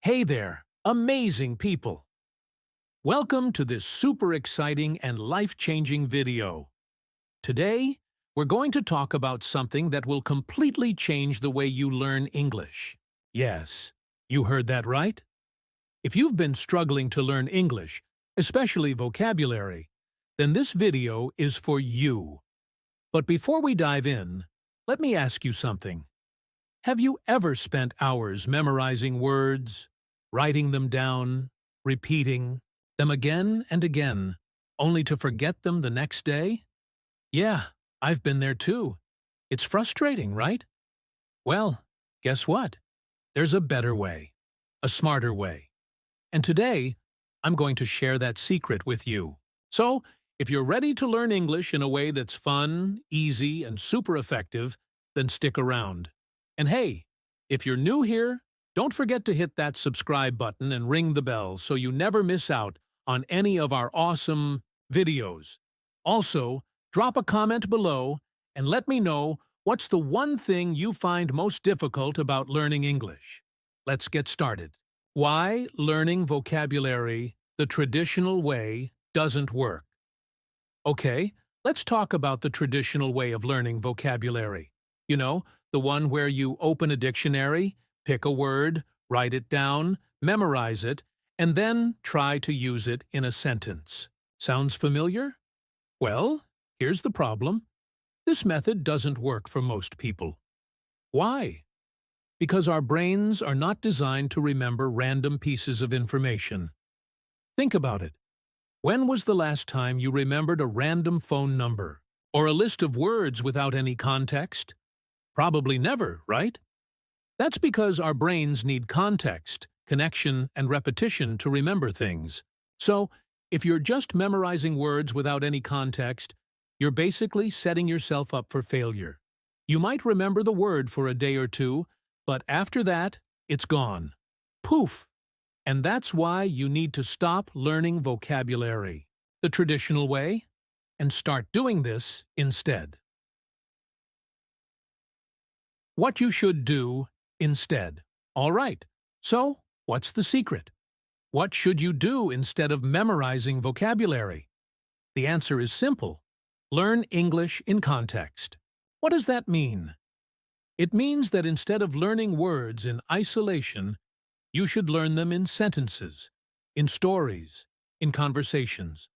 Hey there, amazing people! Welcome to this super exciting and life-changing video. Today, we're going to talk about something that will completely change the way you learn English. Yes, you heard that right? If you've been struggling to learn English, especially vocabulary, then this video is for you. But before we dive in, let me ask you something. Have you ever spent hours memorizing words, writing them down, repeating them again and again, only to forget them the next day? Yeah, I've been there too. It's frustrating, right? Well, guess what? There's a better way, a smarter way. And today, I'm going to share that secret with you. So, if you're ready to learn English in a way that's fun, easy, and super effective, then stick around. And hey, if you're new here, don't forget to hit that subscribe button and ring the bell so you never miss out on any of our awesome videos. Also, drop a comment below and let me know what's the one thing you find most difficult about learning English. Let's get started. Why learning vocabulary the traditional way doesn't work. Okay, let's talk about the traditional way of learning vocabulary. You know, the one where you open a dictionary, pick a word, write it down, memorize it, and then try to use it in a sentence. Sounds familiar? Well, here's the problem. This method doesn't work for most people. Why? Because our brains are not designed to remember random pieces of information. Think about it. When was the last time you remembered a random phone number or a list of words without any context? Probably never, right? That's because our brains need context, connection, and repetition to remember things. So, if you're just memorizing words without any context, you're basically setting yourself up for failure. You might remember the word for a day or two, but after that, it's gone. Poof! And that's why you need to stop learning vocabulary the traditional way and start doing this instead. What you should do instead. All right, so what's the secret? What should you do instead of memorizing vocabulary? The answer is simple. Learn English in context. What does that mean? It means that instead of learning words in isolation, you should learn them in sentences, in stories, in conversations.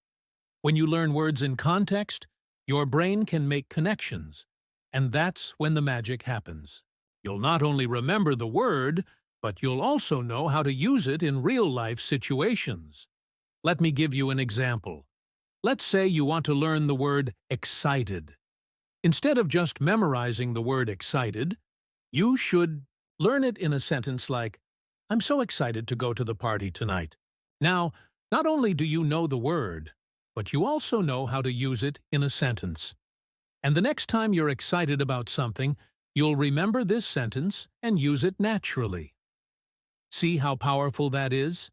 When you learn words in context, your brain can make connections, and that's when the magic happens. You'll not only remember the word, but you'll also know how to use it in real-life situations. Let me give you an example. Let's say you want to learn the word excited. Instead of just memorizing the word excited, you should learn it in a sentence like, "I'm so excited to go to the party tonight." Now, not only do you know the word, but you also know how to use it in a sentence. And the next time you're excited about something, you'll remember this sentence and use it naturally. See how powerful that is?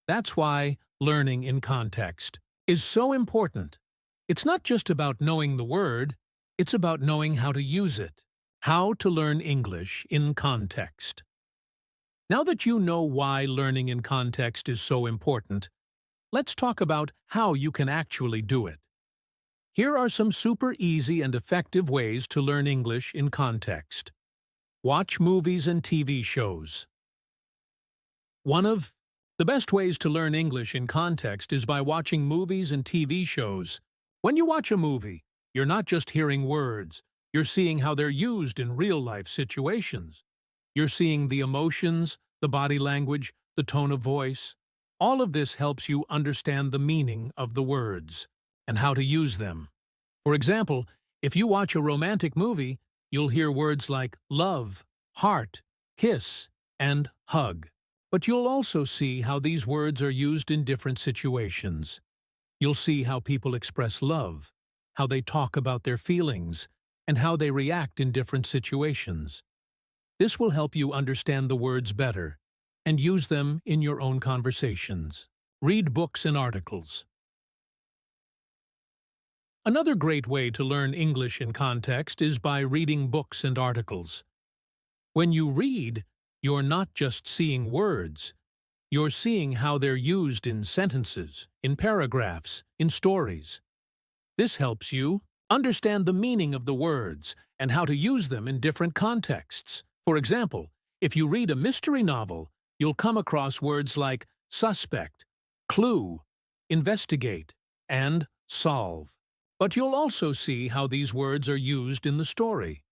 That's why learning in context is so important. It's not just about knowing the word, it's about knowing how to use it. How to learn English in context. Now that you know why learning in context is so important, let's talk about how you can actually do it. Here are some super easy and effective ways to learn English in context. Watch movies and TV shows. One of the best ways to learn English in context is by watching movies and TV shows. When you watch a movie, you're not just hearing words, you're seeing how they're used in real-life situations. You're seeing the emotions, the body language, the tone of voice. All of this helps you understand the meaning of the words and how to use them. For example, if you watch a romantic movie, you'll hear words like love, heart, kiss, and hug. But you'll also see how these words are used in different situations. You'll see how people express love, how they talk about their feelings, and how they react in different situations. This will help you understand the words better and use them in your own conversations. Read books and articles. Another great way to learn English in context is by reading books and articles. When you read, you're not just seeing words, You're seeing how they're used in sentences, in paragraphs, in stories. This helps you understand the meaning of the words and how to use them in different contexts. For example, if you read a mystery novel, you'll come across words like suspect, clue, investigate, and solve. But you'll also see how these words are used in the story.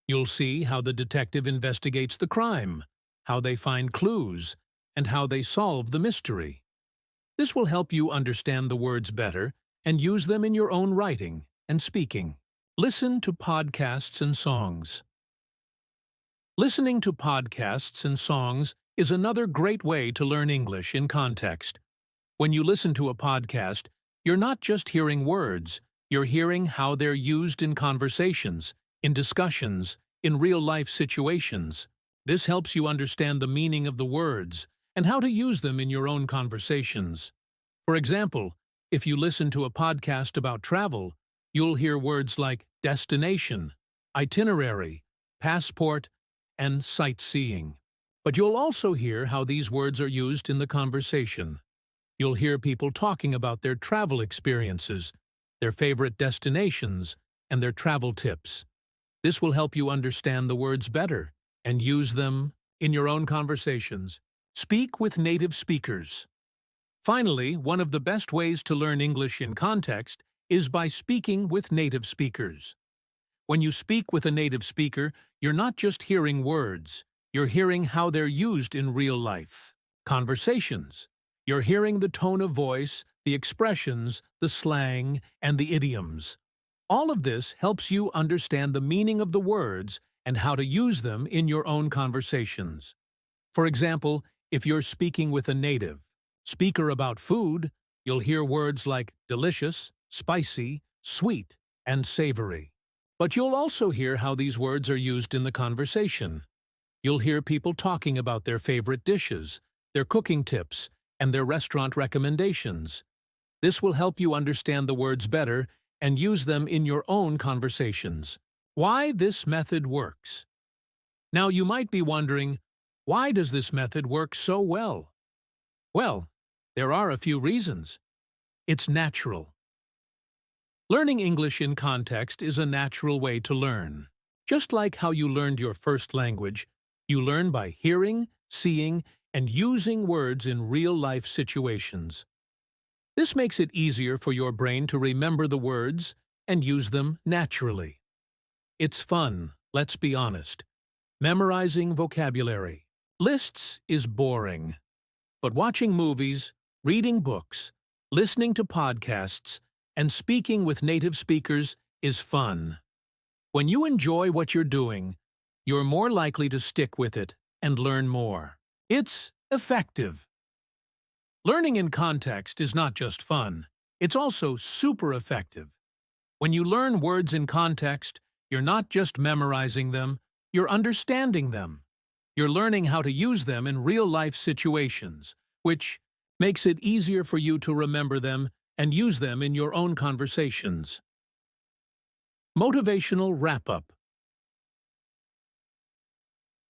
You'll see how the detective investigates the crime, how they find clues, and how they solve the mystery. This will help you understand the words better and use them in your own writing and speaking. Listen to podcasts and songs. Listening to podcasts and songs is another great way to learn English in context. When you listen to a podcast, you're not just hearing words, you're hearing how they're used in conversations, in discussions, in real-life situations. This helps you understand the meaning of the words and how to use them in your own conversations. For example, if you listen to a podcast about travel, you'll hear words like destination, itinerary, passport, and sightseeing. But you'll also hear how these words are used in the conversation. You'll hear people talking about their travel experiences, their favorite destinations, and their travel tips. This will help you understand the words better and use them in your own conversations. Speak with native speakers. Finally, one of the best ways to learn English in context is by speaking with native speakers. When you speak with a native speaker, you're not just hearing words, you're hearing how they're used in real life. Conversations. You're hearing the tone of voice, the expressions, the slang, and the idioms. All of this helps you understand the meaning of the words and how to use them in your own conversations. For example, if you're speaking with a native speaker about food, you'll hear words like delicious, spicy, sweet, and savory. But you'll also hear how these words are used in the conversation. You'll hear people talking about their favorite dishes, their cooking tips, and their restaurant recommendations. This will help you understand the words better and use them in your own conversations. Why this method works. Now you might be wondering, why does this method work so well? Well, there are a few reasons. It's natural. Learning English in context is a natural way to learn. Just like how you learned your first language, you learn by hearing, seeing, and using words in real-life situations. This makes it easier for your brain to remember the words and use them naturally. It's fun, let's be honest. Memorizing vocabulary. Lists is boring. But watching movies, reading books, listening to podcasts, and speaking with native speakers is fun. When you enjoy what you're doing, you're more likely to stick with it and learn more. It's effective. Learning in context is not just fun, it's also super effective. When you learn words in context, you're not just memorizing them, you're understanding them. You're learning how to use them in real-life situations, which makes it easier for you to remember them and use them in your own conversations. Motivational wrap-up.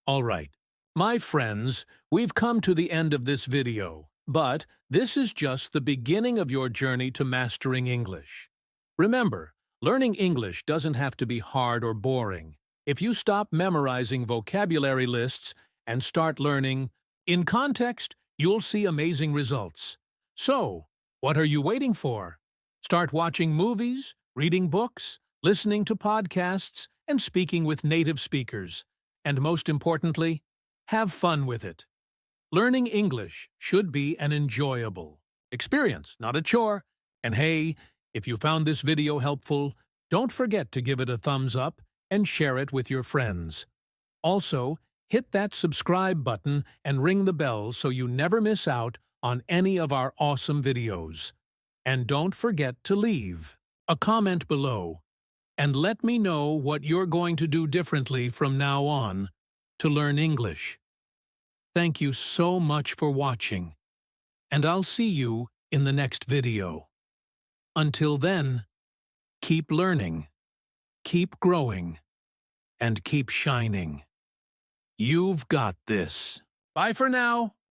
All right, my friends, we've come to the end of this video, but this is just the beginning of your journey to mastering English. Remember, learning English doesn't have to be hard or boring. If you stop memorizing vocabulary lists and start learning in context, you'll see amazing results. So, what are you waiting for? Start watching movies, reading books, listening to podcasts, and speaking with native speakers. And most importantly, have fun with it. Learning English should be an enjoyable experience, not a chore. And hey, if you found this video helpful, don't forget to give it a thumbs up and share it with your friends. Also, hit that subscribe button and ring the bell so you never miss out on any of our awesome videos. And don't forget to leave a comment below and let me know what you're going to do differently from now on to learn English. Thank you so much for watching, and I'll see you in the next video. Until then, keep learning, keep growing, and keep shining. You've got this. Bye for now.